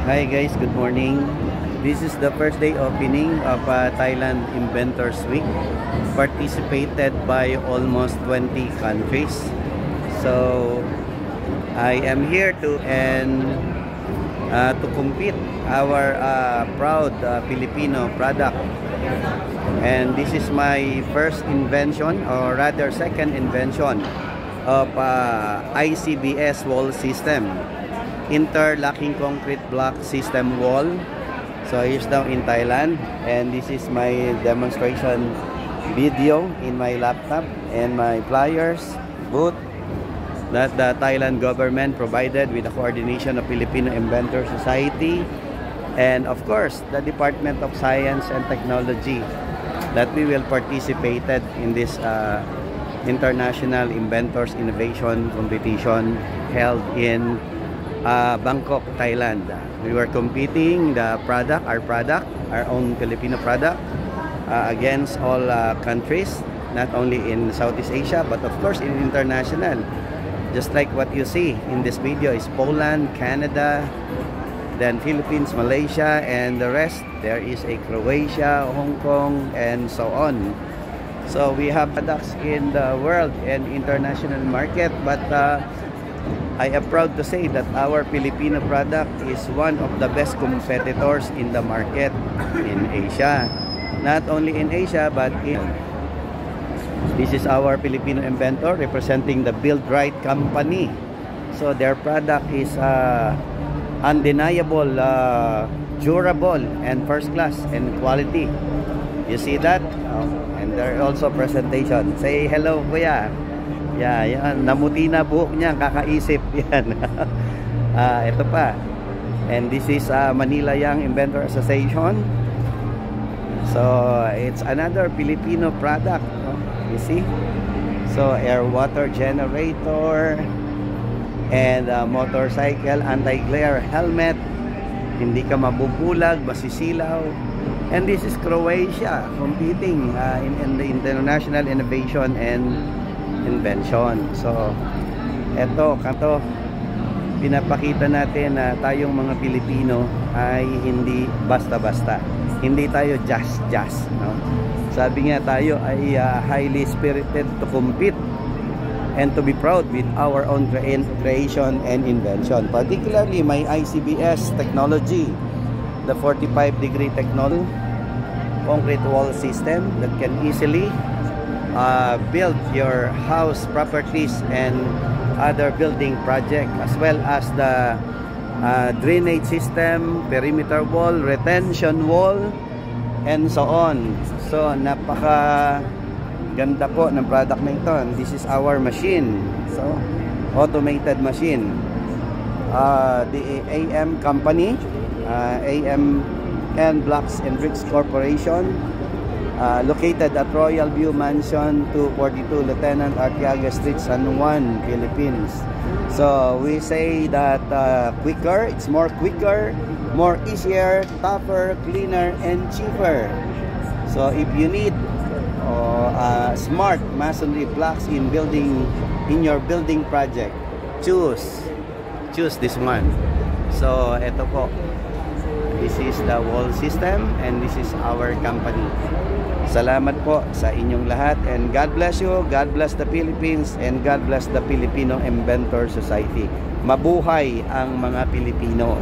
Hi guys, good morning. This is the first day opening of Thailand Inventors Week, participated by almost 20 countries. So I am here to compete our proud Filipino product. And this is my first invention, or rather second invention of ICBS wall system, interlocking concrete block system wall. So here's now in Thailand, and this is my demonstration video in my laptop and my pliers booth that the Thailand government provided with the coordination of Filipino Inventor Society, and of course the Department of Science and Technology, that we will participate in this International Inventors Innovation Competition held in Bangkok, Thailand. We were competing our own Filipino product, against all countries, not only in Southeast Asia but of course in international. Just like what you see in this video is Poland, Canada, then Philippines, Malaysia, and the rest. There is a Croatia, Hong Kong, and so on. So we have products in the world and international market, but I am proud to say that our Filipino product is one of the best competitors in the market in Asia. Not only in Asia, but in... This is our Filipino inventor representing the Build Right company. So their product is undeniable, durable, and first class and quality. You see that? And there also presentation. Say hello, kuya. Yeah, yan. Namuti na buhok niya, kakaisip. Yan. Ito pa. And this is Manila Young Inventor Association. So it's another Filipino product. You see? So air water generator and motorcycle anti-glare helmet. Hindi ka mabubulag, masisilaw. And this is Croatia competing in the International Innovation and Invention. So eto, pinapakita natin na tayong mga Pilipino ay hindi basta-basta. Hindi tayo just, no? Sabi nga, tayo ay highly spirited to compete and to be proud with our own creation and invention. Particularly my ICBS technology, the 45-degree technology, concrete wall system that can easily build your house properties and other building project, as well as the drainage system, perimeter wall, retention wall, and so on. So napaka ganda po ng product na ito. And this is our machine. So automated machine. The AM company, AM and Blocks and Bricks Corporation, located at Royal View Mansion 242 Lieutenant Arteaga Street, San Juan, Philippines. So we say that it's more quicker, more easier, tougher, cleaner, and cheaper. So if you need smart masonry blocks in your building project, choose this one. So eto po, this is the wall system, and this is our company. Salamat po sa inyong lahat, and God bless you, God bless the Philippines, and God bless the Filipino Inventor Society. Mabuhay ang mga Pilipino.